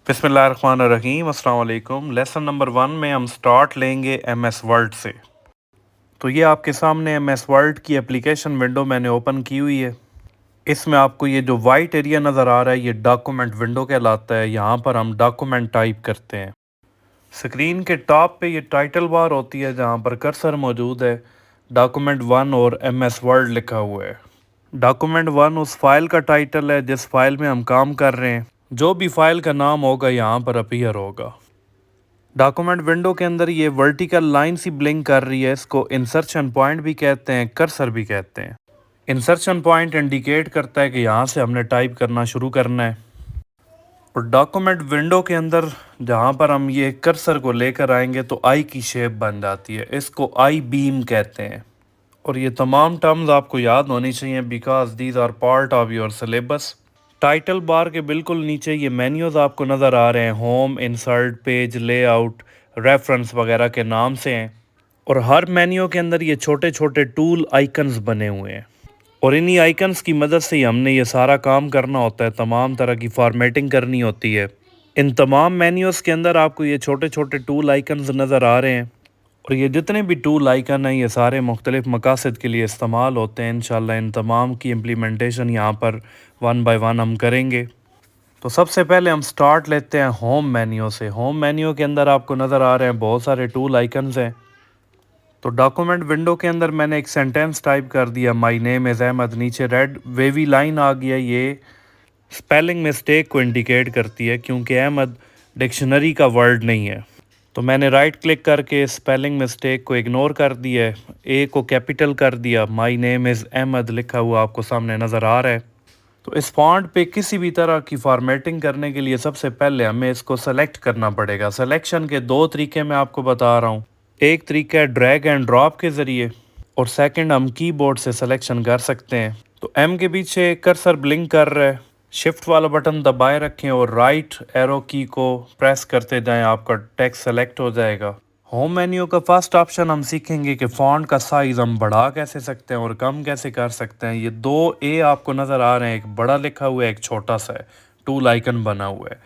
बिस्मिल्लाहिर्रहमानिर्रहीम अस्सलाम वालेकुम। लेसन नंबर 1 में हम स्टार्ट लेंगे एमएस वर्ड से। तो ये आपके सामने एमएस वर्ड की एप्लीकेशन विंडो मैंने ओपन की हुई है। इसमें आपको ये जो वाइट एरिया नज़र आ रहा है ये डॉक्यूमेंट विंडो कहलाता है। यहाँ पर हम डॉक्यूमेंट टाइप करते हैं। स्क्रीन के टॉप पे ये टाइटल बार होती है जहाँ पर कर्सर मौजूद है। डॉक्यूमेंट 1 और एमएस वर्ड लिखा हुआ है। डॉक्यूमेंट 1 उस फाइल का टाइटल है जिस फाइल में हम काम कर रहे हैं। जो भी फाइल का नाम होगा यहाँ पर अपीयर होगा। डॉक्यूमेंट विंडो के अंदर ये वर्टिकल लाइन सी ब्लिंक कर रही है। इसको इंसर्शन पॉइंट भी कहते हैं, कर्सर भी कहते हैं। इंसर्शन पॉइंट इंडिकेट करता है कि यहाँ से हमने टाइप करना शुरू करना है। और डॉक्यूमेंट विंडो के अंदर जहाँ पर हम ये कर्सर को लेकर आएंगे तो आई की शेप बन जाती है। इसको आई बीम कहते हैं। और ये तमाम टर्म्स आपको याद होनी चाहिए because these are part of your syllabus. Title bar के बिल्कुल नीचे ये मेन्यूज़ आपको नज़र आ रहे हैं। Home, insert, page, layout, reference वगैरह के नाम से हैं। और हर मेन्यू के अंदर ये छोटे छोटे टूल आइकन्स बने हुए हैं। और इन्हीं आइकन्स की मदद से ही हमने ये सारा काम करना होता है। तमाम तरह की फॉर्मेटिंग करनी होती है। इन तमाम मेन्यूज़ के अंदर आपको ये छोटे छोटे टूल आइकन्स नज़र आ रहे हैं। और ये जितने भी टूल आइकन हैं ये सारे मुख्तलिफ़ मकासद के लिए इस्तेमाल होते हैं। इंशाल्लाह इन तमाम की इम्प्लीमेंटेशन यहाँ पर वन बाय वन हम करेंगे। तो सबसे पहले हम स्टार्ट लेते हैं होम मेन्यू से। होम मेन्यू के अंदर आपको नज़र आ रहे हैं बहुत सारे टूल आइकन्स हैं। तो डॉक्यूमेंट विंडो के अंदर मैंने एक सेंटेंस टाइप कर दिया, माई नेम इज़ अहमद। नीचे रेड वेवी लाइन आ गया। ये स्पेलिंग मिस्टेक को इंडिकेट करती है क्योंकि अहमद डिक्शनरी का वर्ड नहीं है। तो मैंने राइट क्लिक करके स्पेलिंग मिस्टेक को इग्नोर कर दिया है। ए को कैपिटल कर दिया। माई नेम इज़ अहमद लिखा हुआ आपको सामने नज़र आ रहा है। तो इस फॉन्ट पे किसी भी तरह की फॉर्मेटिंग करने के लिए सबसे पहले हमें इसको सेलेक्ट करना पड़ेगा। सिलेक्शन के दो तरीके मैं आपको बता रहा हूँ। एक तरीका है ड्रैग एंड ड्रॉप के ज़रिए और सेकंड हम कीबोर्ड से सिलेक्शन कर सकते हैं। तो एम के पीछे कर्सर ब्लिंक कर रहा है। शिफ्ट वाला बटन दबाए रखें और राइट एरो की को प्रेस करते जाएं, आपका टेक्स्ट सेलेक्ट हो जाएगा। होम मेन्यू का फर्स्ट ऑप्शन हम सीखेंगे कि फ़ॉन्ट का साइज़ हम बढ़ा कैसे सकते हैं और कम कैसे कर सकते हैं। ये दो ए आपको नज़र आ रहे हैं, एक बड़ा लिखा हुआ है, एक छोटा सा है, टूल आइकन बना हुआ है।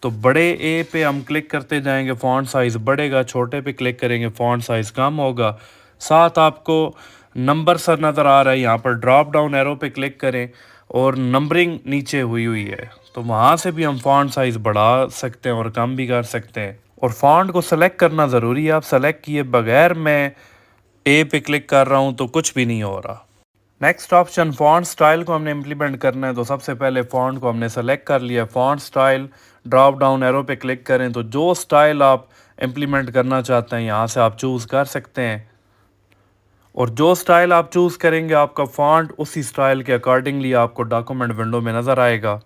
तो बड़े ए पे हम क्लिक करते जाएंगे, फ़ॉन्ट साइज़ बढ़ेगा। छोटे पे क्लिक करेंगे, फ़ॉन्ट साइज़ कम होगा। साथ आपको नंबर सा नज़र आ रहा है, यहाँ पर ड्रॉप डाउन एरो पे क्लिक करें और नंबरिंग नीचे हुई हुई है तो वहाँ से भी हम फ़ॉन्ट साइज़ बढ़ा सकते हैं और कम भी कर सकते हैं। और फ़ॉन्ट को सेलेक्ट करना ज़रूरी है। आप सेलेक्ट किए बगैर मैं ए पे क्लिक कर रहा हूँ तो कुछ भी नहीं हो रहा। नेक्स्ट ऑप्शन फ़ॉन्ट स्टाइल को हमने इम्प्लीमेंट करना है। तो सबसे पहले फ़ॉन्ट को हमने सेलेक्ट कर लिया। Font style drop down arrow पे क्लिक करें तो जो स्टाइल आप इम्प्लीमेंट करना चाहते हैं यहाँ से आप चूज़ कर सकते हैं। और जो स्टाइल आप चूज़ करेंगे आपका फ़ॉन्ट उसी स्टाइल के अकॉर्डिंगली आपको डॉक्यूमेंट विंडो में नज़र आएगा।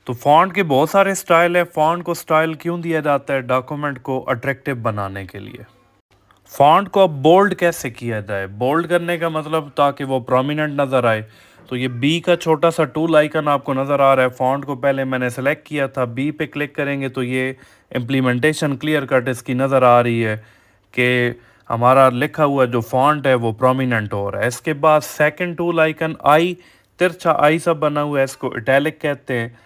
तो फ़ॉन्ट के बहुत सारे स्टाइल है। फ़ॉन्ट को स्टाइल क्यों दिया जाता है? डॉक्यूमेंट को अट्रैक्टिव बनाने के लिए। फ़ॉन्ट को अब बोल्ड कैसे किया जाए? बोल्ड करने का मतलब ताकि वो प्रोमिनेंट नज़र आए। तो ये बी का छोटा सा टूल आइकन आपको नज़र आ रहा है। फ़ॉन्ट को पहले मैंने सेलेक्ट किया था, बी पे क्लिक करेंगे तो ये इम्प्लीमेंटेशन क्लियर कट इसकी नज़र आ रही है कि हमारा लिखा हुआ जो फ़ॉन्ट है वो प्रोमिनेंट हो रहा है। इसके बाद सेकंड टूल आइकन आई, तिरछा आई सब बना हुआ है, इसको इटैलिक कहते हैं।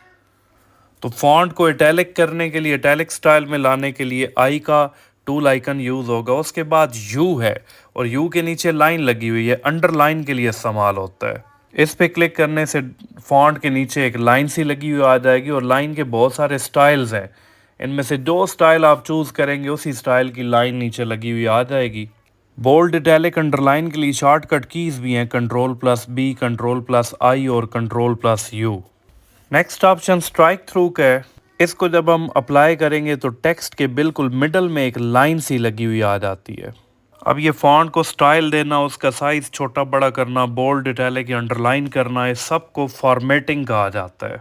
तो फ़ॉन्ट को इटैलिक करने के लिए, इटैलिक स्टाइल में लाने के लिए आई का टूल आइकन यूज़ होगा। उसके बाद यू है और यू के नीचे लाइन लगी हुई है, अंडरलाइन के लिए इस्तेमाल होता है। इस पे क्लिक करने से फ़ॉन्ट के नीचे एक लाइन सी लगी हुई आ जाएगी और लाइन के बहुत सारे स्टाइल्स हैं। इनमें से जो स्टाइल आप चूज़ करेंगे उसी स्टाइल की लाइन नीचे लगी हुई आ जाएगी। बोल्ड, इटैलिक, अंडरलाइन के लिए शॉर्टकट कीज़ भी हैं, control plus B, control plus I और control plus U. Next option strikethrough का है। इसको जब हम अप्लाई करेंगे तो टेक्स्ट के बिल्कुल मिडल में एक लाइन सी लगी हुई आ जाती है। अब ये फ़ॉन्ट को स्टाइल देना, उसका साइज़ छोटा बड़ा करना, बोल्ड, इटैलिक या अंडरलाइन करना, इस सब को फॉर्मेटिंग कहा जाता है।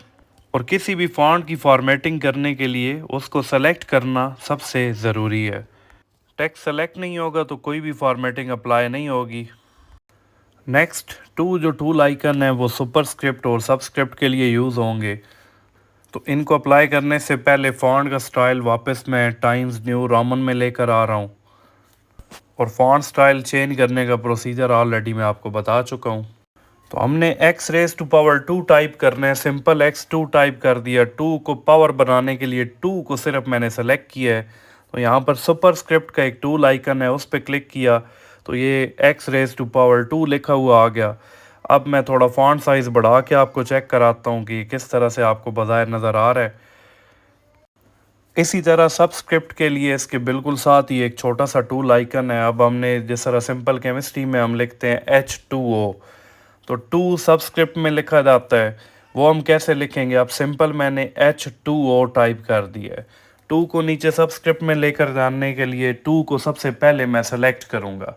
और किसी भी फ़ॉन्ट की फॉर्मेटिंग करने के लिए उसको सेलेक्ट करना सबसे ज़रूरी है। टेक्स्ट सेलेक्ट नहीं होगा तो कोई भी फॉर्मेटिंग अप्लाई नहीं होगी। नेक्स्ट टू जो टूल आइकन है वो सुपरस्क्रिप्ट और सबस्क्रिप्ट के लिए यूज़ होंगे। तो इनको अप्लाई करने से पहले फ़ॉन्ट का स्टाइल वापस मैं टाइम्स न्यू रोमन में लेकर आ रहा हूँ और फ़ॉन्ट स्टाइल चेंज करने का प्रोसीजर ऑलरेडी मैं आपको बता चुका हूँ। तो हमने x raise to power 2 type करना है, सिंपल x2 टाइप कर दिया। 2 को पावर बनाने के लिए 2 को सिर्फ मैंने सेलेक्ट किया है। तो यहाँ पर सुपरस्क्रिप्ट का एक टूल आइकन है, उस पर क्लिक किया तो ये x रेज टू पावर 2 लिखा हुआ आ गया। अब मैं थोड़ा फॉन्ट साइज़ बढ़ा के आपको चेक कराता हूँ कि किस तरह से आपको बाज़ाहिर नज़र आ रहा है। इसी तरह सबस्क्रिप्ट के लिए इसके बिल्कुल साथ ही एक छोटा सा टूल आइकन है। अब हमने जिस तरह सिंपल केमिस्ट्री में हम लिखते हैं H2O, तो 2 सबस्क्रिप्ट में लिखा जाता है, वो हम कैसे लिखेंगे। अब सिंपल मैंने H2O टाइप कर दिया है। 2 को नीचे सबस्क्रिप्ट में लेकर जाने के लिए 2 को सबसे पहले मैं सेलेक्ट करूँगा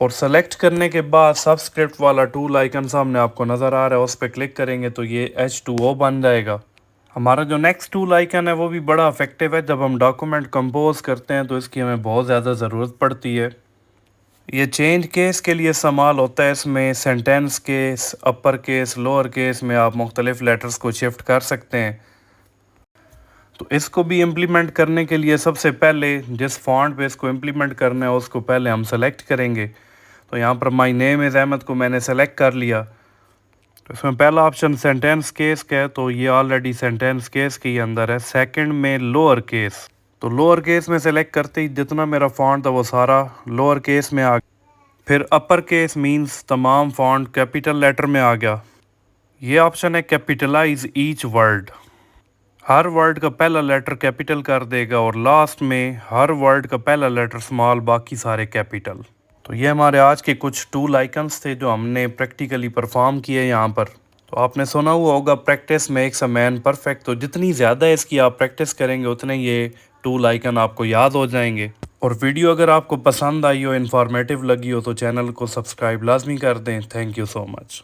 और सेलेक्ट करने के बाद सबस्क्रिप्ट वाला टूल आइकन सामने आपको नज़र आ रहा है, उस पर क्लिक करेंगे तो ये H2O बन जाएगा। हमारा जो नेक्स्ट टूल आइकन है वो भी बड़ा इफेक्टिव है। जब हम डॉक्यूमेंट कंपोज करते हैं तो इसकी हमें बहुत ज़्यादा ज़रूरत पड़ती है। ये चेंज केस के लिए इस्तेमाल होता है। इसमें sentence case, upper case, lower case में आप मुख्तलिफ लेटर्स को शिफ्ट कर सकते हैं। तो इसको भी इम्प्लीमेंट करने के लिए सबसे पहले जिस फॉन्ट पे इसको इम्प्लीमेंट करना है उसको पहले हम सेलेक्ट करेंगे। तो यहाँ पर माई नेम इज़ अहमद को मैंने सेलेक्ट कर लिया। तो इसमें पहला ऑप्शन सेंटेंस केस का है, तो ये ऑलरेडी सेंटेंस केस के अंदर है। सेकंड में लोअर केस, तो लोअर केस में सेलेक्ट करते ही जितना मेरा फॉन्ट था वो सारा लोअर केस में आ गया। फिर अपर केस मींस तमाम फॉन्ट कैपिटल लेटर में आ गया। ये ऑप्शन है कैपिटलाइज ईच वर्ड, हर वर्ड का पहला लेटर कैपिटल कर देगा और लास्ट में हर वर्ड का पहला लेटर स्मॉल, बाकी सारे कैपिटल। तो ये हमारे आज के कुछ टूल आइकन्स थे जो हमने प्रैक्टिकली परफॉर्म किए यहाँ पर। तो आपने सुना हुआ होगा practice makes a man perfect, तो जितनी ज़्यादा इसकी आप प्रैक्टिस करेंगे उतने ये टूल आइकन आपको याद हो जाएंगे। और वीडियो अगर आपको पसंद आई हो, इन्फॉर्मेटिव लगी हो, तो चैनल को सब्सक्राइब लाजमी कर दें। Thank you so much.